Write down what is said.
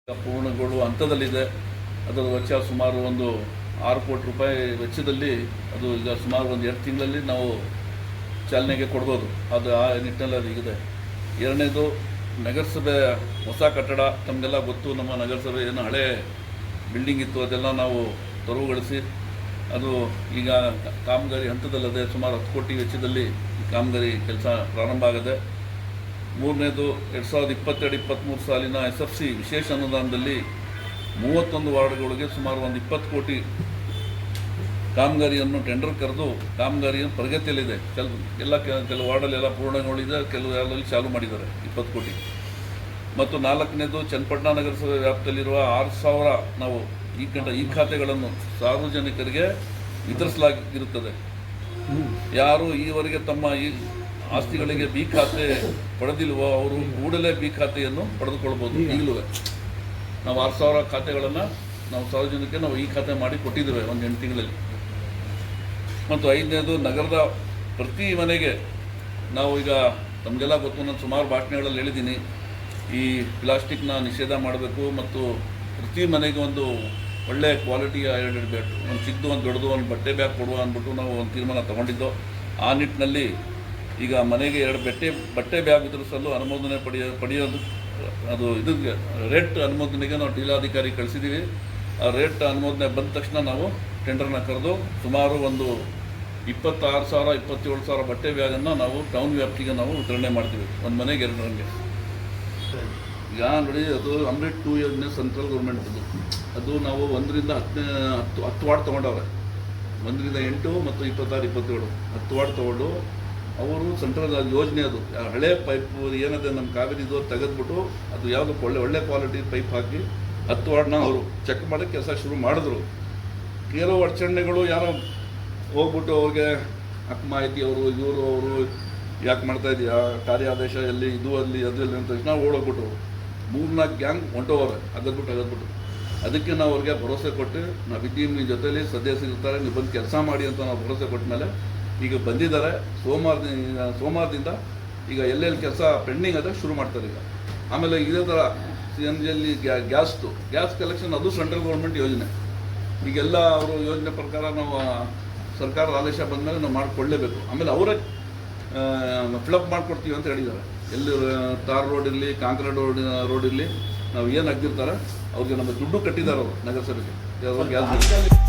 ಪೂರ್ಣಗೊಳ್ಳುವ ಹಂತದಲ್ಲಿದೆ. ಅದರ ವೆಚ್ಚ ಸುಮಾರು ಒಂದು 6 ಕೋಟಿ ರೂಪಾಯಿ ವೆಚ್ಚದಲ್ಲಿ ಅದು ಈಗ ಸುಮಾರು ಒಂದು 2 ತಿಂಗಳಲ್ಲಿ ನಾವು ಚಾಲನೆಗೆ ಕೊಡ್ಬೋದು. ಅದು ಆ ನಿಟ್ಟಿನಲ್ಲಿ ಅದು ಇದೆ. ಎರಡನೇದು ನಗರಸಭೆ ಹೊಸ ಕಟ್ಟಡ. ತಮಗೆಲ್ಲ ಗೊತ್ತು, ನಮ್ಮ ನಗರಸಭೆ ಏನು ಹಳೆ ಬಿಲ್ಡಿಂಗ್ ಇತ್ತು ಅದೆಲ್ಲ ನಾವು ತೆರವುಗೊಳಿಸಿ ಅದು ಈಗ ಕಾಮಗಾರಿ ಹಂತದಲ್ಲದೆ ಸುಮಾರು 10 ಕೋಟಿ ವೆಚ್ಚದಲ್ಲಿ ಈ ಕಾಮಗಾರಿ ಕೆಲಸ ಪ್ರಾರಂಭ ಆಗಿದೆ. ಮೂರನೇದು 2022-23 ಸಾಲಿನ SFC ವಿಶೇಷ ಅನುದಾನದಲ್ಲಿ 31 ವಾರ್ಡ್ಗಳಿಗೆ ಸುಮಾರು ಒಂದು 20 ಕೋಟಿ ಕಾಮಗಾರಿಯನ್ನು ಟೆಂಡರ್ ಕರೆದು ಕಾಮಗಾರಿಯನ್ನು ಪ್ರಗತಿಯಲ್ಲಿದೆ. ಕೆಲವು ವಾರ್ಡಲ್ಲೆಲ್ಲ ಪೂರ್ಣಗೊಂಡಿದೆ, ಕೆಲವು ಯಾರಲ್ಲಿ ಚಾಲೂ ಮಾಡಿದ್ದಾರೆ 20 ಕೋಟಿ. ಮತ್ತು ನಾಲ್ಕನೇದು ಚನ್ನಪಟ್ಟಣ ನಗರಸಭೆ ವ್ಯಾಪ್ತಿಯಲ್ಲಿರುವ 6,000 ನಾವು ಈ ಖಾತೆಗಳನ್ನು ಸಾರ್ವಜನಿಕರಿಗೆ ವಿತರಿಸಲಾಗಿರುತ್ತದೆ. ಯಾರು ಈವರೆಗೆ ತಮ್ಮ ಈ ಆಸ್ತಿಗಳಿಗೆ ಬಿ ಖಾತೆ ಪಡೆದಿಲ್ವೋ ಅವರು ಕೂಡಲೇ ಬಿ ಖಾತೆಯನ್ನು ಪಡೆದುಕೊಳ್ಬೋದು. ಈಗಲೂ ನಾವು 6,000 ಖಾತೆಗಳನ್ನು ನಾವು ಸಾರ್ವಜನಿಕರಿಗೆ ನಾವು ಈ ಖಾತೆ ಮಾಡಿ ಕೊಟ್ಟಿದ್ದೇವೆ ಒಂದು 8 ತಿಂಗಳಲ್ಲಿ. ಮತ್ತು ಐದನೇದು ನಗರದ ಪ್ರತಿ ಮನೆಗೆ ನಾವು ಈಗ ತಮಗೆಲ್ಲ ಗೊತ್ತು, ನಾನು ಸುಮಾರು ಭಾಷಣಗಳಲ್ಲಿ ಹೇಳಿದ್ದೀನಿ, ಈ ಪ್ಲಾಸ್ಟಿಕ್ನ ನಿಷೇಧ ಮಾಡಬೇಕು ಮತ್ತು ಪ್ರತಿ ಮನೆಗೆ ಒಂದು ಒಳ್ಳೆ ಕ್ವಾಲಿಟಿಯ ಒಂದು ಚಿಕ್ಕದು ಒಂದು ದೊಡ್ಡದು ಒಂದು ಬಟ್ಟೆ ಬ್ಯಾಗ್ ಕೊಡುವ ಅಂದ್ಬಿಟ್ಟು ನಾವು ಒಂದು ತೀರ್ಮಾನ ತಗೊಂಡಿದ್ದು. ಆ ನಿಟ್ಟಿನಲ್ಲಿ ಈಗ ಮನೆಗೆ 2 ಬಟ್ಟೆ ಬ್ಯಾಗ್ ವಿತರಿಸಲು ಅನುಮೋದನೆ ಪಡೆಯೋದು ಅದು ಇದಕ್ಕೆ ರೇಟ್ ಅನುಮೋದನೆಗೆ ನಾವು ಜಿಲ್ಲಾಧಿಕಾರಿ ಕಳಿಸಿದ್ದೀವಿ. ಆ ರೇಟ್ ಅನುಮೋದನೆ ಬಂದ ತಕ್ಷಣ ನಾವು ಟೆಂಡರ್ನ ಕರೆದು ಸುಮಾರು ಒಂದು 26,000 27,000 ಬಟ್ಟೆ ಬ್ಯಾಗನ್ನು ನಾವು ಟೌನ್ ವ್ಯಾಪ್ತಿಗೆ ನಾವು ವಿತರಣೆ ಮಾಡ್ತೀವಿ, ಒಂದು ಮನೆಗೆ 2 ರಂಗೆ. ಈಗ ನೋಡಿ, ಅದು ಅಮೃತ್ 2 ಯೋಜನೆ ಸೆಂಟ್ರಲ್ ಗೌರ್ಮೆಂಟ್ದು. ಅದು ನಾವು 1ರಿಂದ 10 ವಾರ್ಡ್ ತೊಗೊಂಡವ್ರೆ. 1ರಿಂದ 8 ಮತ್ತು 26, 27 10 ವಾರ್ಡ್ ತೊಗೊಂಡು ಅವರು ಸೆಂಟ್ರಲ್ ಯೋಜನೆ, ಅದು ಹಳೆ ಪೈಪು ಏನಿದೆ ನಮ್ಮ ಕಾವೇರಿದು ತೆಗೆದ್ಬಿಟ್ಟು ಅದು ಯಾವುದಕ್ಕೆ ಒಳ್ಳೆ ಕ್ವಾಲಿಟಿ ಪೈಪ್ ಹಾಕಿ 10 ವಾರ್ಡ್ನ ಅವರು ಚೆಕ್ ಮಾಡಿ ಕೆಲಸ ಶುರು ಮಾಡಿದ್ರು. ಕೆಲವು ಅಡಚಣೆಗಳು ಯಾರೋ ಹೋಗ್ಬಿಟ್ಟು ಅವ್ರಿಗೆ ಮಾಹಿತಿ ಅವರು ಯಾಕೆ ಮಾಡ್ತಾ ಇದೆಯಾ, ಕಾರ್ಯಾದೇಶ ಎಲ್ಲಿ, ಇದು ಅಲ್ಲಿ ಅದರಲ್ಲಿ ಅಂತ ತಕ್ಷಣ ಓಡೋಗ್ಬಿಟ್ಟು 3-4 ಗ್ಯಾಂಗ್ ಹೊಂಟೋವ್ರೆ ಅಗದ್ಬಿಟ್ಟು. ಅದಕ್ಕೆ ನಾವು ಅವ್ರಿಗೆ ಭರವಸೆ ಕೊಟ್ಟು ನಾವಿದ್ದೀವಿ, ನಿಮ್ಮ ಜೊತೆಲಿ ಸದಸ್ಯರಿರ್ತಾರೆ, ನೀವು ಬಂದು ಕೆಲಸ ಮಾಡಿ ಅಂತ ನಾವು ಭರವಸೆ ಕೊಟ್ಟ ಮೇಲೆ ಈಗ ಬಂದಿದ್ದಾರೆ. ಸೋಮವಾರದಿಂದ ಈಗ ಎಲ್ಲೆಲ್ಲಿ ಕೆಲಸ ಪೆಂಡಿಂಗ್ ಅದೇ ಶುರು ಮಾಡ್ತಾರೆ ಈಗ. ಆಮೇಲೆ ಇದೇ ಥರ CNGಯಲ್ಲಿ ಗ್ಯಾಸ್ ಕಲೆಕ್ಷನ್, ಅದು ಸೆಂಟ್ರಲ್ ಗೌರ್ಮೆಂಟ್ ಯೋಜನೆ. ಈಗೆಲ್ಲ ಅವರು ಯೋಜನೆ ಪ್ರಕಾರ ನಾವು ಸರ್ಕಾರದ ಆದೇಶ ಬಂದಮೇಲೆ ನಾವು ಮಾಡಿಕೊಳ್ಳೇಬೇಕು. ಆಮೇಲೆ ಅವರೇ ಫಿಲಪ್ ಮಾಡಿಕೊಡ್ತೀವಿ ಅಂತ ಹೇಳಿದ್ದಾರೆ. ಎಲ್ಲಿ ತಾರ್ ರೋಡ್ ಇರಲಿ, ಕಾಂಕ್ರೀಟ್ ರೋಡ್ ಇರಲಿ, ನಾವು ಏನು ಹಾಕ್ತಿರ್ತಾರೆ ಅವ್ರಿಗೆ ನಮ್ಮ ದುಡ್ಡು ಕಟ್ಟಿದ್ದಾರೆ ಅವರು ನಗರಸಭೆಗೆ ಗ್ಯಾಸ್.